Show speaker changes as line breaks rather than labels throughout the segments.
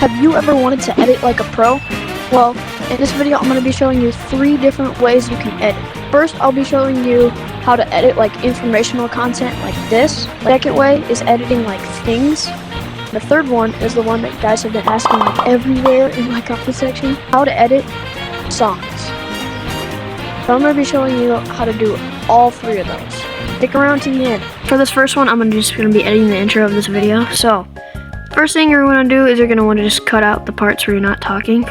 Have you ever wanted to edit like a pro? Well, in this video I'm going to be showing you 3 different ways you can edit. First, I'll be showing you how to edit like informational content like this. The second way is editing like things. The third one is the one that you guys have been asking like everywhere in my comment section, how to edit songs. So I'm going to be showing you how to do all 3 of those. Stick around to the end. For this first one, I'm just going to be editing the intro of this video. So, first thing you're going to do is you're going to want to just cut out the parts where you're not talking.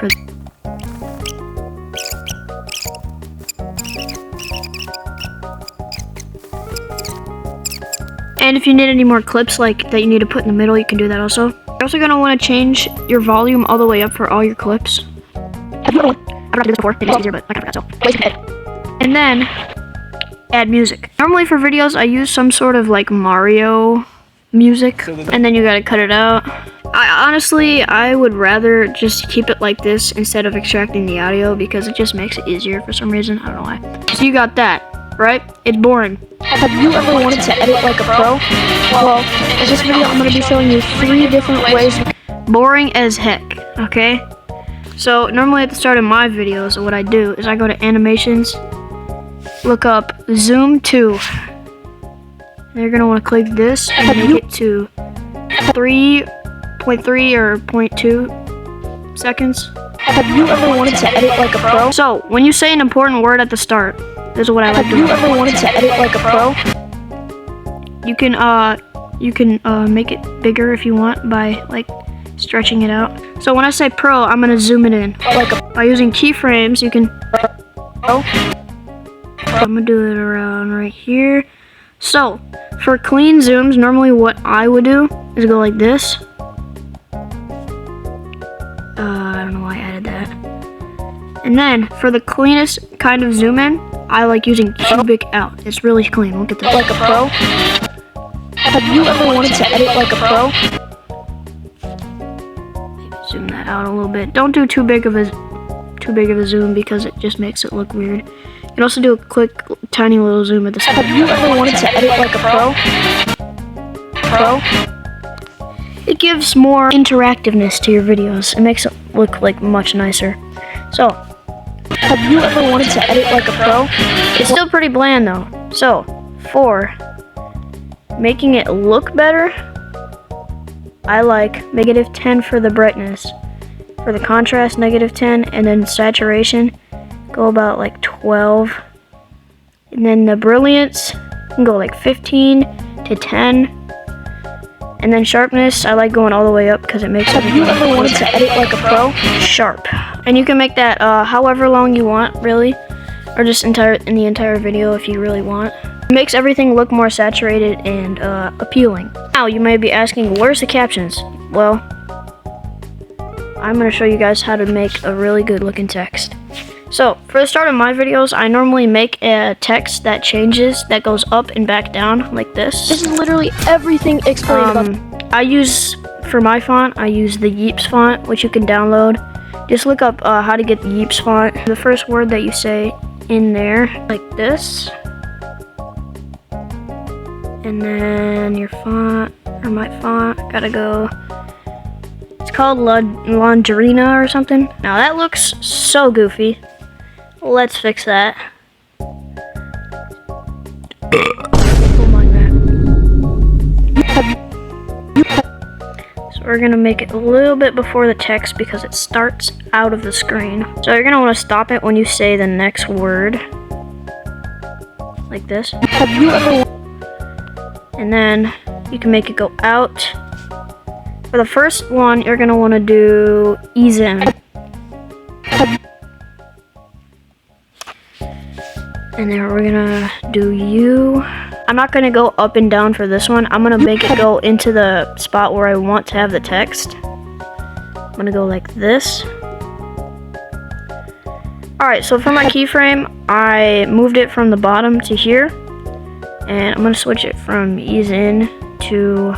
And if you need any more clips like that you need to put in the middle, you can do that also. You're also going to want to change your volume all the way up for all your clips. I've never done this before, maybe it's easier, but I forgot, so ways to edit. And then add music. Normally for videos, I use some sort of like Mario music, and then you gotta cut it out. I would rather just keep it like this instead of extracting the audio because it just makes it easier for some reason. I don't know why. So you got that, right? It's boring. Have you ever wanted to edit like a pro? Well, in this video I'm gonna be showing you 3 different ways. Boring as heck, okay? So normally at the start of my videos, what I do is I go to animations, look up Zoom 2. And you're gonna want to click this and make it to 3.3 or 0.2 seconds. Have you ever wanted to edit like a pro? So when you say an important word at the start, this is what I like doing. Have you ever wanted to edit like a pro? You can make it bigger if you want by like stretching it out. So when I say pro, I'm gonna zoom it in. By using keyframes, you can. I'm gonna do it around right here. So, for clean zooms, normally what I would do is go like this. I don't know why I added that. And then, for the cleanest kind of zoom in, I like using cubic out. It's really clean. Look at this. Like a pro? Have you ever wanted to edit like a pro? Maybe zoom that out a little bit. Don't do too big of a zoom because it just makes it look weird. You can also do a quick, tiny little zoom at the start. Have you ever wanted to edit like a pro? It gives more interactiveness to your videos. It makes it look like much nicer. So, have you ever wanted to edit like a pro? It's still pretty bland though. So, for making it look better, I like -10 for the brightness. For the contrast, -10, and then saturation, go about like 12. And then the brilliance can go like 15 to 10. And then sharpness, I like going all the way up because it makes it. Have you ever wanted to edit like a pro? Sharp. And you can make that however long you want, really, or just in the entire video if you really want. It makes everything look more saturated and appealing. Now you may be asking, where's the captions? Well, I'm going to show you guys how to make a really good looking text. So, for the start of my videos, I normally make a text that changes, that goes up and back down, like this. This is literally everything explained for my font, I use the Yeeps font, which you can download. Just look up how to get the Yeeps font. The first word that you say in there, like this. And then your font, or my font, gotta go. It's called Laundrina or something. Now that looks so goofy. Let's fix that. Don't mind that. So we're gonna make it a little bit before the text because it starts out of the screen. So you're gonna want to stop it when you say the next word. Like this. Have you ever? And then you can make it go out. For the first one, you're gonna want to do ease in. And then we're gonna do you. I'm not gonna go up and down for this one. I'm gonna make it go into the spot where I want to have the text. I'm gonna go like this. Alright, so for my keyframe, I moved it from the bottom to here. And I'm gonna switch it from ease in to...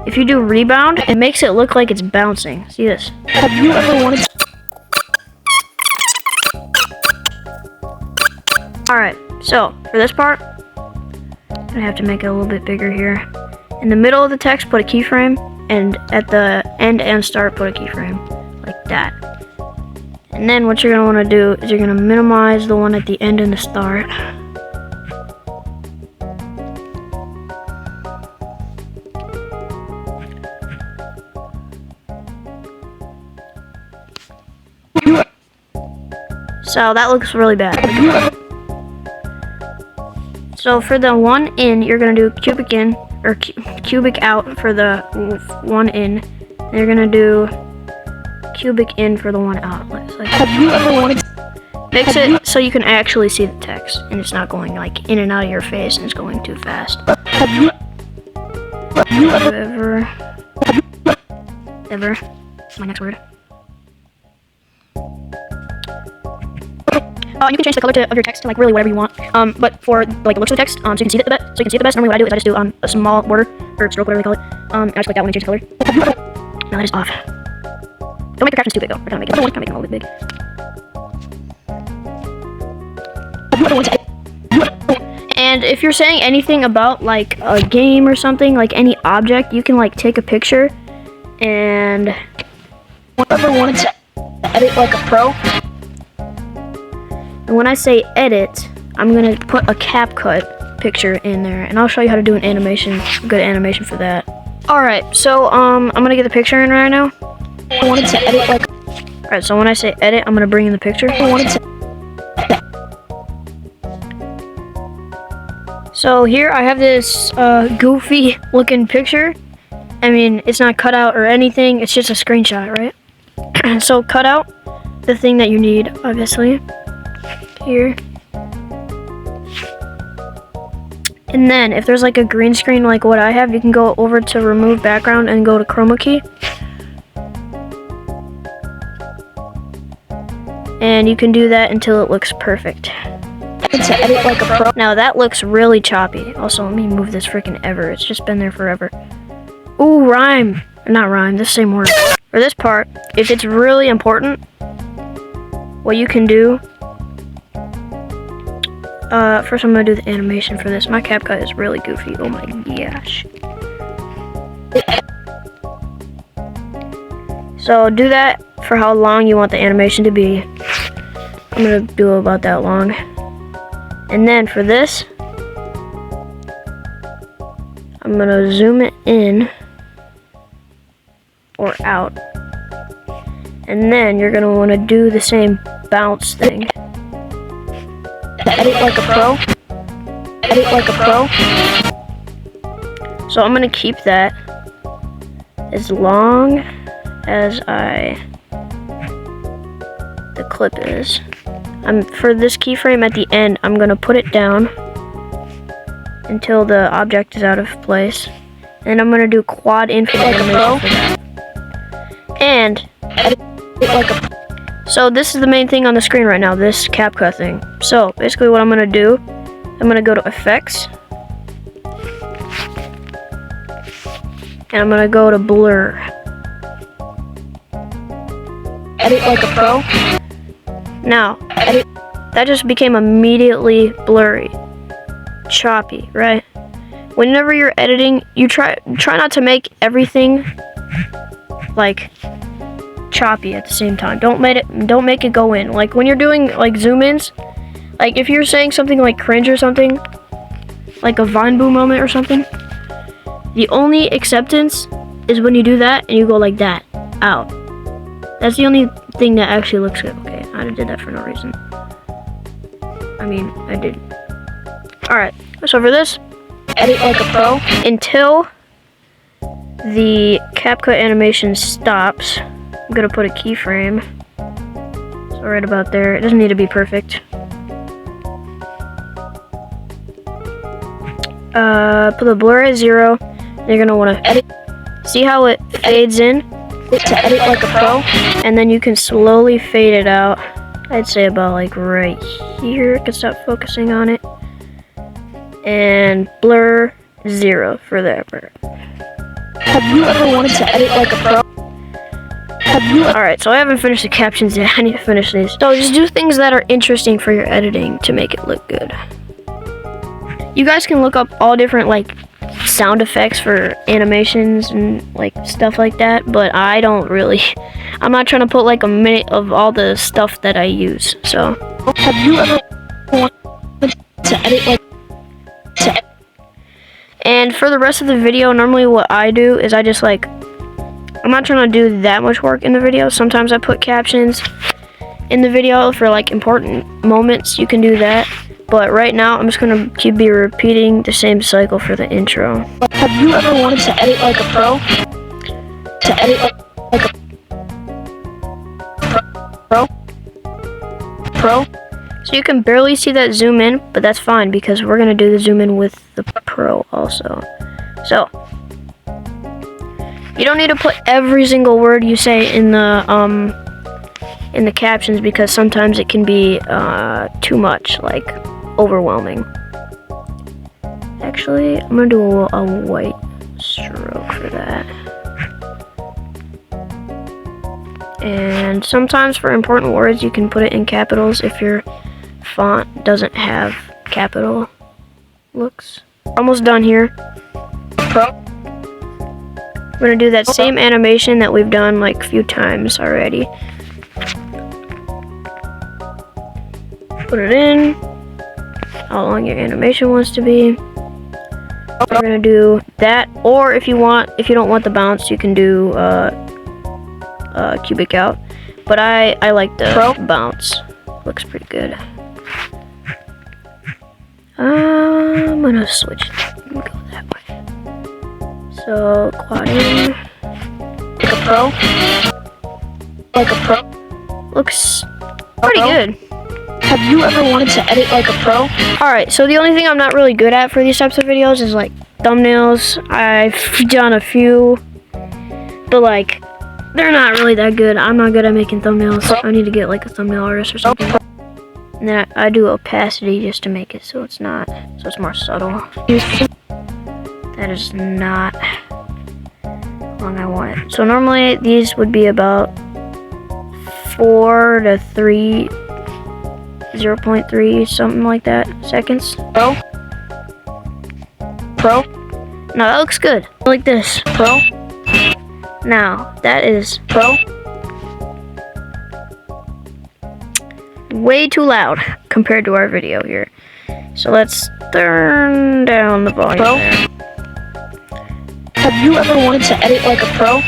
If you do rebound, it makes it look like it's bouncing. See this? Have you ever wanted to... Alright, so for this part, I have to make it a little bit bigger here. In the middle of the text, put a keyframe, and at the end and start, put a keyframe like that. And then what you're gonna want to do is you're gonna minimize the one at the end and the start. So that looks really bad. So for the one in, you're gonna do cubic in or cubic out for the one in. And you're gonna do cubic in for the one out. Like,
have you ever wanted to
mix it so you can actually see the text and it's not going like in and out of your face and it's going too fast.
have you
Ever. That's my next word. You can change the color of your text to like really whatever you want. But for like the looks of the text, so you can see it the best. Normally what I do is I just do a small border or stroke, whatever they call it. I just click that one and change the color. Now that is off. Don't make your captions too big though. We're trying to make it a little bit big. And if you're saying anything about like a game or something, like any object, you can like take a picture and
ever wanted to edit like a pro?
And when I say edit, I'm gonna put a CapCut picture in there, and I'll show you how to do an animation, a good animation for that. Alright, so I'm gonna get the picture in right now.
I wanted to edit like.
Alright, so when I say edit, I'm gonna bring in the picture.
I wanted to.
So here I have this goofy looking picture. I mean, it's not cut out or anything, it's just a screenshot, right? So cut out the thing that you need, obviously. Here. And then if there's like a green screen like what I have, you can go over to remove background and go to chroma key. And you can do that until it looks perfect.
To edit like a pro.
Now that looks really choppy. Also, let me move this freaking ever. It's just been there forever. Ooh, rhyme. Not rhyme, the same word. For this part, if it's really important, what you can do. First I'm gonna do the animation for this. My CapCut is really goofy. Oh my gosh. So do that for how long you want the animation to be. I'm gonna do about that long. And then for this, I'm gonna zoom it in or out. And then you're gonna wanna do the same bounce thing.
Edit like a pro. Edit like a pro.
So I'm gonna keep that as long as the clip is. For this keyframe at the end, I'm gonna put it down until the object is out of place. And I'm gonna do quad in for the animation for that. And
Edit like a.
so this is the main thing on the screen right now, this CapCut thing. So basically what I'm gonna do, I'm gonna go to effects. And I'm gonna go to blur.
Edit like a pro.
Now, that just became immediately blurry. Choppy, right? Whenever you're editing, you try not to make everything like choppy at the same time. Don't make it go in. Like when you're doing like zoom ins, like if you're saying something like cringe or something, like a Vine Boo moment or something, the only acceptance is when you do that and you go like that out. That's the only thing that actually looks good. Okay, I did that for no reason. I mean, I did. Alright, so for this,
Edit like a pro.
until the CapCut animation stops, I'm gonna put a keyframe. So right about there. It doesn't need to be perfect. Put the blur at 0. You're gonna wanna edit. See how it fades in?
To edit like a pro.
And then you can slowly fade it out. I'd say about like right here. I can stop focusing on it. And blur 0 for that part.
Have you ever wanted to edit like a pro? Have you?
Alright, so I haven't finished the captions yet. I need to finish these. So just do things that are interesting for your editing to make it look good. You guys can look up all different like sound effects for animations and like stuff like that, but I don't really. I'm not trying to put like a minute of all the stuff that I use. So,
have you ever wanted to edit like
and for the rest of the video, normally what I do is I just like, I'm not trying to do that much work in the video. Sometimes I put captions in the video for like important moments. You can do that. But right now, I'm just gonna be repeating the same cycle for the intro.
have you ever wanted to edit like a pro? To edit like a pro?
So you can barely see that zoom in, but that's fine because we're gonna do the zoom in with the Pro also. So you don't need to put every single word you say in the captions because sometimes it can be too much, like overwhelming. Actually, I'm gonna do a white stroke for that. And sometimes for important words, you can put it in capitals if your font doesn't have capital looks. Almost done here.
Pro?
We're gonna do that same animation that we've done like a few times already. Put it in. How long your animation wants to be. We're gonna do that, or if you don't want the bounce, you can do cubic out. But I like the bounce. Looks pretty good. I'm gonna switch and go that way. So quad in.
Like a pro? Like a pro?
Looks pretty good.
Have you ever wanted to edit like a pro?
Alright, so the only thing I'm not really good at for these types of videos is like thumbnails. I've done a few, but like they're not really that good. I'm not good at making thumbnails. I need to get like a thumbnail artist or something. And then I do opacity just to make it so it's more subtle. That is not how long I want it. So normally these would be about 4 to 3, 0.3, something like that, seconds.
Pro?
No, that looks good. Like this.
Pro?
Now, that is
Pro?
way too loud compared to our video here. So let's turn down the volume
Pro?
there.
Have you ever wanted to edit like a pro?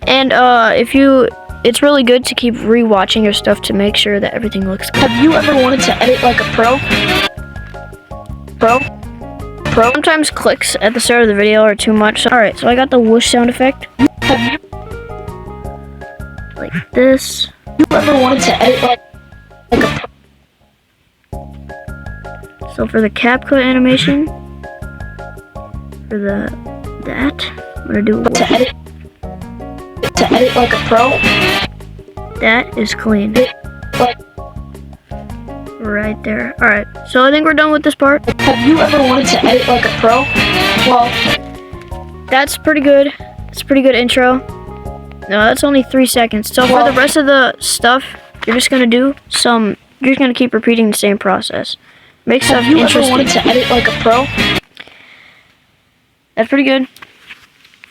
And it's really good to keep rewatching your stuff to make sure that everything looks good.
Have you ever wanted to edit like a pro? Pro?
Sometimes clicks at the start of the video are too much. Alright, so I got the whoosh sound effect. Like this.
Have you ever wanted to edit like a pro?
So for the CapCut animation, for that, I'm gonna do
To edit like a pro?
that is clean.
Like,
Right there. Alright, so I think we're done with this part.
have you ever wanted to edit like a pro? Well,
That's pretty good. It's a pretty good intro. No, that's only 3 seconds. So for the rest of the stuff, you're just gonna keep repeating the same process. Make stuff
have you ever
interesting.
wanted to edit like a pro?
That's pretty good.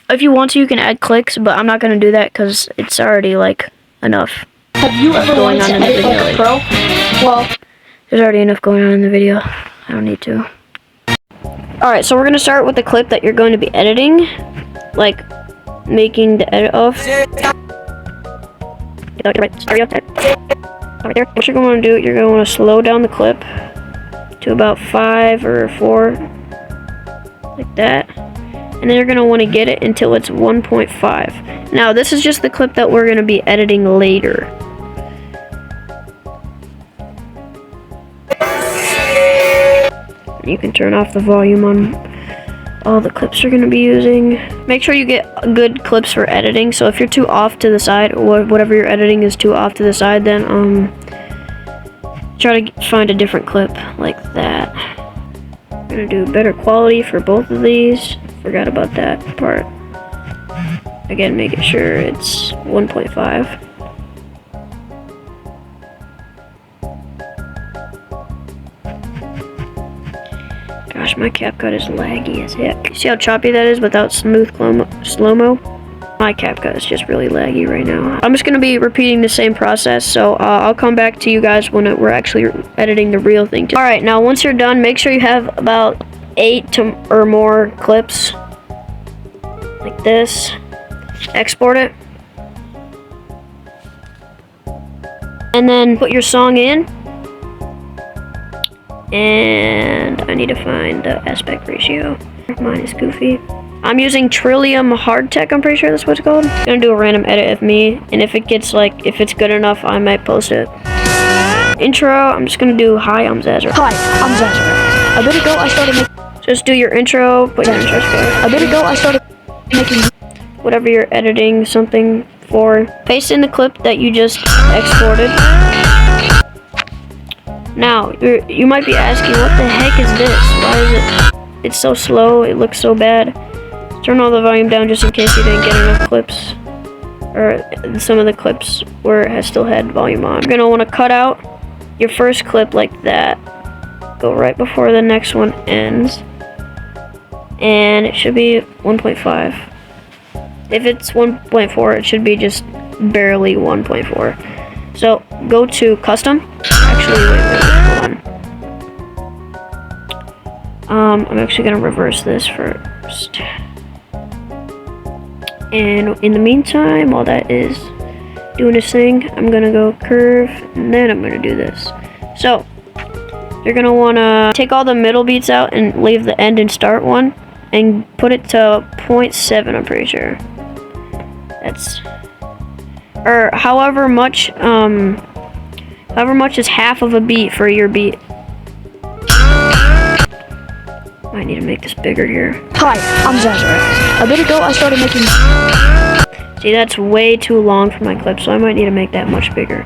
If you want to, you can add clicks, but I'm not gonna do that because it's already like enough.
Have you ever
Going
wanted
on
to
in the
edit
video,
like a pro? Well,
There's already enough going on in the video. I don't need to. Alright, so we're gonna start with the clip that you're going to be editing. Like, making the edit of. Right there. What you're going to do, you're going to want to slow down the clip to about 5 or 4. Like that. And then you're going to want to get it until it's 1.5. Now, this is just the clip that we're going to be editing later. You can turn off the volume on all the clips you're going to be using. Make sure you get good clips for editing. So if you're too off to the side, or whatever you're editing is too off to the side, then try to find a different clip like that. I'm going to do better quality for both of these. Forgot about that part. Again, making sure it's 1.5. Gosh, my CapCut is laggy as heck. See how choppy that is without smooth slow-mo? My CapCut is just really laggy right now. I'm just going to be repeating the same process, so I'll come back to you guys when we're actually editing the real thing. Alright, now once you're done, make sure you have about 8 or more clips. Like this. Export it. And then put your song in. And I need to find the aspect ratio. Mine is goofy. I'm using Trillium Hardtech, I'm pretty sure that's what it's called. I'm gonna do a random edit of me, and if it gets like, if it's good enough, I might post it. Intro, I'm just gonna do, hi, I'm Zazra.
Hi, I'm Zazra. A bit ago, I started making...
Just do your intro, put your intro score.
A bit ago, I started making...
Whatever you're editing something for. Paste in the clip that you just exported. Now, you might be asking, what the heck is this? Why is it? It's so slow, it looks so bad. Turn all the volume down just in case you didn't get enough clips. Or some of the clips where it still had volume on. You're gonna wanna cut out your first clip like that. Go right before the next one ends. And it should be 1.5. If it's 1.4, it should be just barely 1.4. So go to custom. Actually, wait, hold on. I'm actually gonna reverse this first. And in the meantime, while that is doing this thing, I'm gonna go curve, and then I'm gonna do this. So you're gonna wanna take all the middle beats out and leave the end and start one, and put it to 0.7. I'm pretty sure. That's, or however much is half of a beat for your beat. I need to make this bigger here.
Hi, I'm Zazra. A bit ago, I started making...
See, that's way too long for my clip, so I might need to make that much bigger.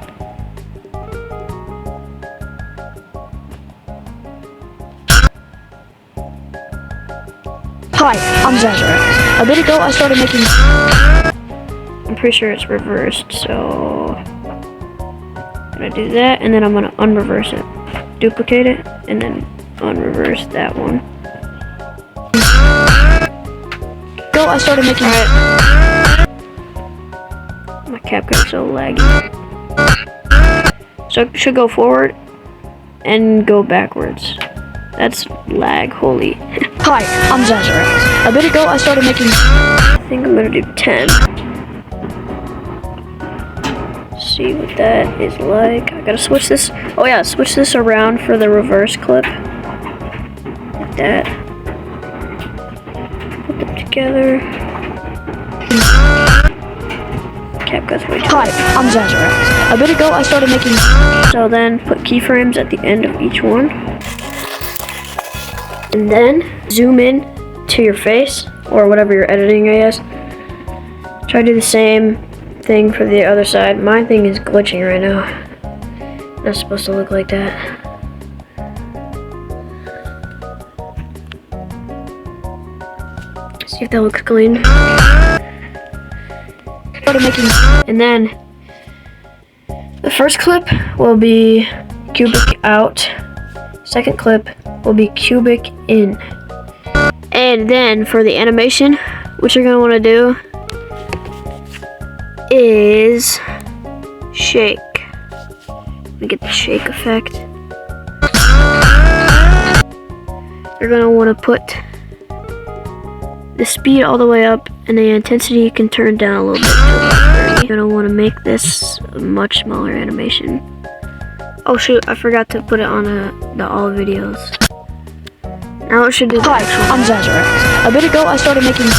Hi, I'm Zazra. A bit ago, I started making...
I'm pretty sure it's reversed, so I'm gonna do that, and then I'm gonna unreverse it. Duplicate it, and then unreverse that one.
Go, I started making...
Alright. My CapCut is so laggy. So it should go forward and go backwards. That's lag, holy.
Hi, I'm Zazra. A bit ago, I started making...
I think I'm gonna do 10. See what that is like. I gotta switch this. Oh yeah, switch this around for the reverse clip. Like that. Put them together. CapCut's way too.
Hi, I'm Zazra. A bit ago, I started making...
So then put keyframes at the end of each one. And then zoom in to your face, or whatever you're editing, I guess. Try to do the same thing for the other side. My thing is glitching right now. Not supposed to look like that. See if that looks clean. And then the first clip will be cubic out. Second clip will be cubic in. And then for the animation, what you're gonna want to do is shake. Let me get the shake effect. You're gonna want to put the speed all the way up, and the intensity you can turn down a little bit. You're gonna want to make this a much smaller animation. Oh shoot, I forgot to put it on the all videos. Now it should do.
Hi, I'm Zazra. A bit ago, I started making...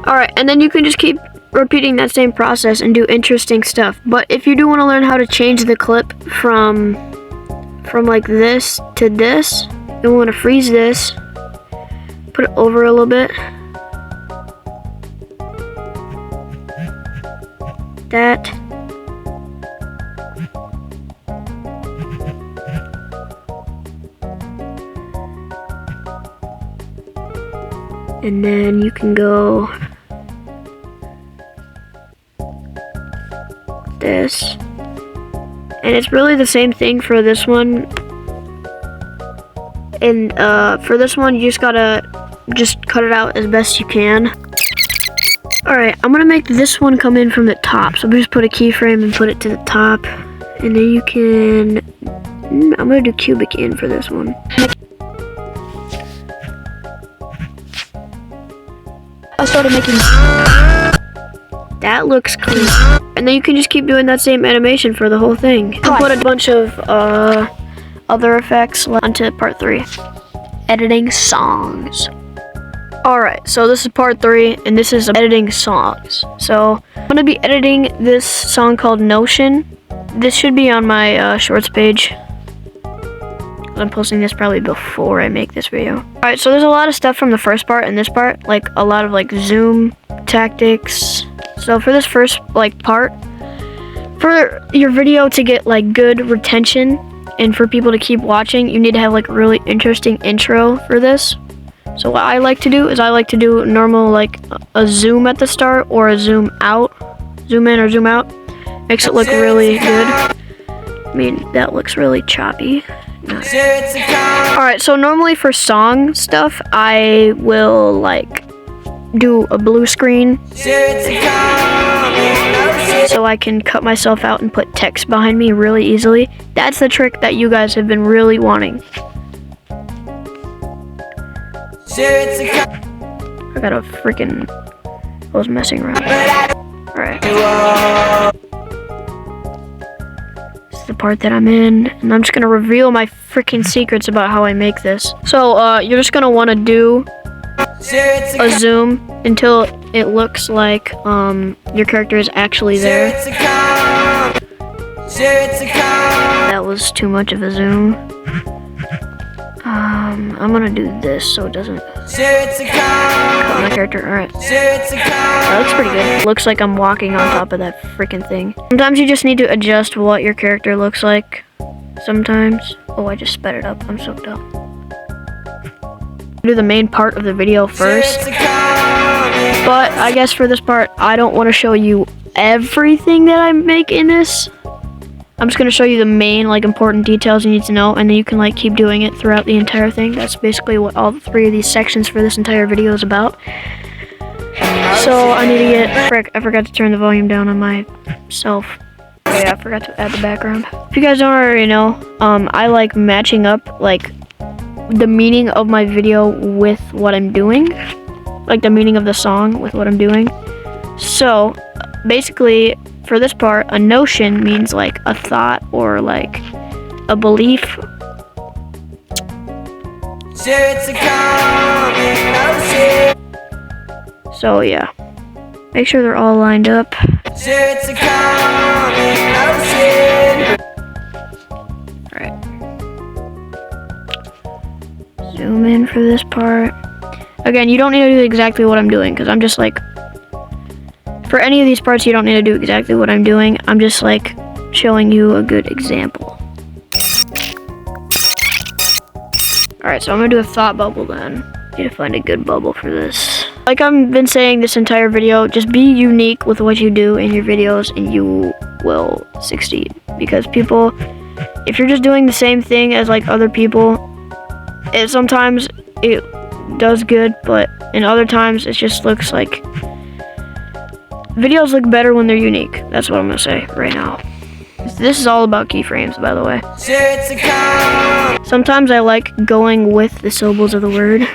Alright, and then you can just keep repeating that same process and do interesting stuff. But if you do want to learn how to change the clip from like this to this, you'll want to freeze this, put it over a little bit. That. And then you can go this. And it's really the same thing for this one. And for this one, you just gotta cut it out as best you can. Alright, I'm gonna make this one come in from the top. So I'm just put a keyframe and put it to the top. And then you can, I'm gonna do cubic in for this one.
I started making.
That looks clean. And then you can just keep doing that same animation for the whole thing. I'll put a bunch of other effects onto part 3. Editing songs. Alright, so this is part 3, and this is editing songs. So I'm gonna be editing this song called Notion. This should be on my shorts page. I'm posting this probably before I make this video. Alright, so there's a lot of stuff from the first part and this part, like a lot of like zoom tactics. So for this first like part, for your video to get like good retention and for people to keep watching, you need to have like a really interesting intro for this. So what I like to do is I like to do normal like a zoom at the start or a zoom out, zoom in or zoom out. Makes it look really good. I mean, that looks really choppy. Alright, so normally for song stuff, I will like do a blue screen so I can cut myself out and put text behind me really easily. That's the trick that you guys have been really wanting. I got a freaking, I was messing around. Alright. This is the part that I'm in, and I'm just gonna reveal my freaking secrets about how I make this. So, you're just gonna wanna do a zoom until it looks like, your character is actually there. That was too much of a zoom. I'm gonna do this so it doesn't cut my character. Alright. That looks pretty good. Looks like I'm walking on top of that freaking thing. Sometimes you just need to adjust what your character looks like. Sometimes. Oh, I just sped it up. I'm so dumb. Do the main part of the video first. But I guess for this part, I don't want to show you everything that I make in this. I'm just gonna show you the main like important details you need to know, and then you can like keep doing it throughout the entire thing. That's basically what all 3 of these sections for this entire video is about. So I need to get, frick, I forgot to turn the volume down on myself. Oh yeah, I forgot to add the background. If you guys don't already know, I like matching up like the meaning of my video with what I'm doing. Like the meaning of the song with what I'm doing. So basically, for this part, a notion means like a thought or like a belief. So yeah, make sure they're all lined up. Alright. Zoom in for this part. Again, you don't need to do exactly what I'm doing because I'm just like, for any of these parts, you don't need to do exactly what I'm doing. I'm just like showing you a good example. Alright, so I'm gonna do a thought bubble then. Need to find a good bubble for this. Like I've been saying this entire video, just be unique with what you do in your videos and you will succeed. Because people, if you're just doing the same thing as like other people, sometimes it does good, but in other times it just looks like videos look better when they're unique. That's what I'm gonna say right now. This is all about keyframes, by the way. Sometimes I like going with the syllables of the word.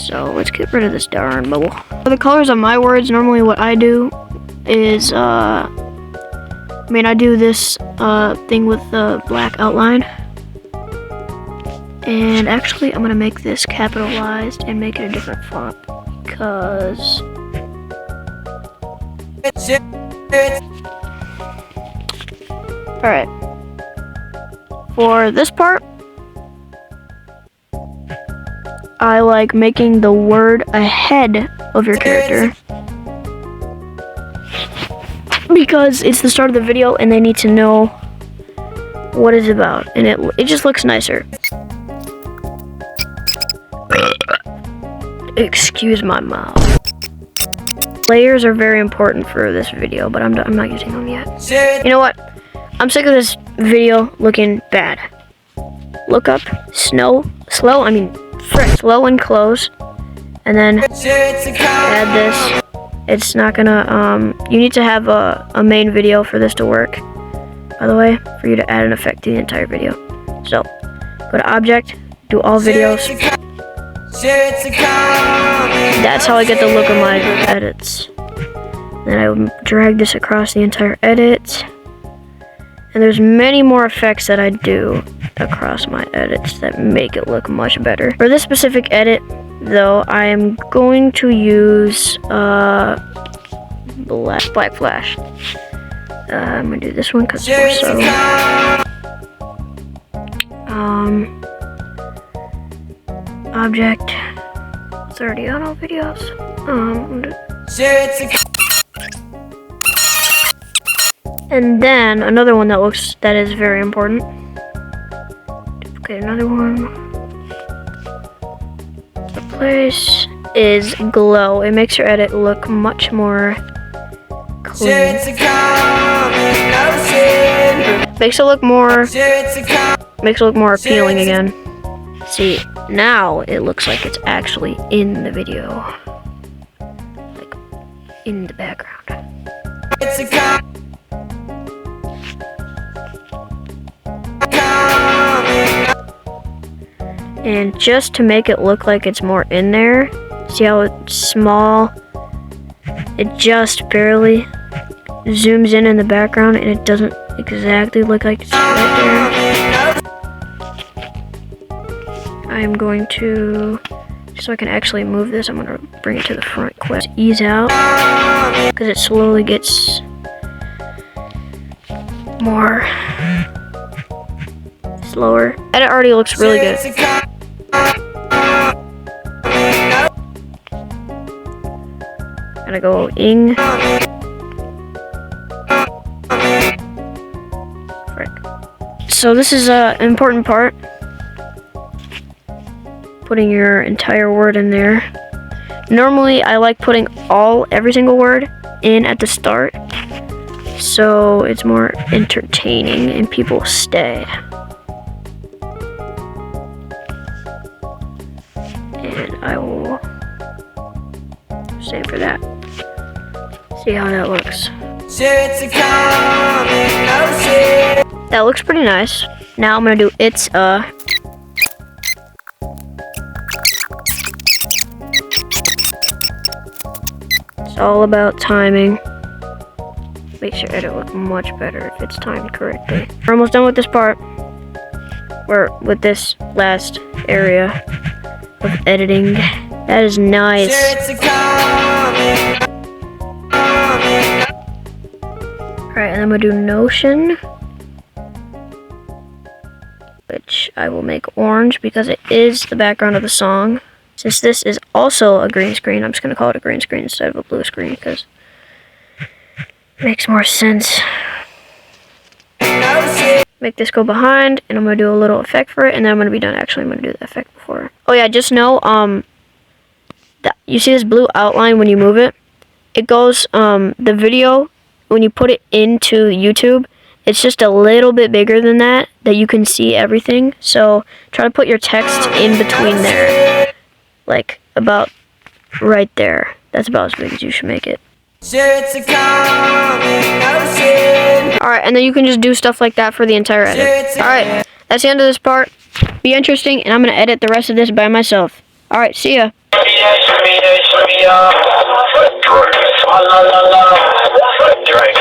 So let's get rid of this darn bubble. For the colors of my words, normally what I do is, I do this thing with the black outline. And actually, I'm gonna make this capitalized and make it a different font because alright. For this part, I like making the word ahead of your character because it's the start of the video and they need to know what it's about, and it just looks nicer. Excuse my mouth. Layers are very important for this video, but I'm not using them yet. You know what? I'm sick of this video looking bad. Look up, slow and close, and then add this. It's not gonna, you need to have a main video for this to work, by the way, for you to add an effect to the entire video. So, go to Object, do all videos. That's how I get the look of my edits. Then I will drag this across the entire edit. And there's many more effects that I do across my edits that make it look much better. For this specific edit, though, I am going to use Black Flash. I'm gonna do this one because it's more subtle. Object. It's already on all videos. And then another one that is very important. Okay, another one. Replace is glow. It makes your edit look much more clean. Makes it look more appealing again. See, now it looks like it's actually in the video. Like in the background. And just to make it look like it's more in there, see how it's small? It just barely zooms in the background and it doesn't exactly look like it's right there. I'm going to, so I can actually move this, I'm going to bring it to the front quick. Ease out, because it slowly gets more slower. Edit already looks really good. Gotta go ing. Frick. So this is an important part. Putting your entire word in there. Normally I like putting every single word in at the start, so it's more entertaining and people stay. And I will save for that. See how that looks. That looks pretty nice. Now I'm gonna do It's It's all about timing. Makes your edit look much better if it's timed correctly. We're almost done with this part. We're with this last area of editing. That is nice. Alright, and I'm gonna do Notion, which I will make orange because it is the background of the song. Since this is also a green screen, I'm just going to call it a green screen instead of a blue screen because it makes more sense. Make this go behind, and I'm going to do a little effect for it, and then I'm going to be done. Actually, I'm going to do the effect before. Oh yeah, just know, you see this blue outline when you move it? It goes, the video, when you put it into YouTube, it's just a little bit bigger than that you can see everything. So try to put your text in between there. Like, about right there. That's about as big as you should make it. Alright, and then you can just do stuff like that for the entire edit. Alright, that's the end of this part. Be interesting, and I'm going to edit the rest of this by myself. Alright, see ya. Drink,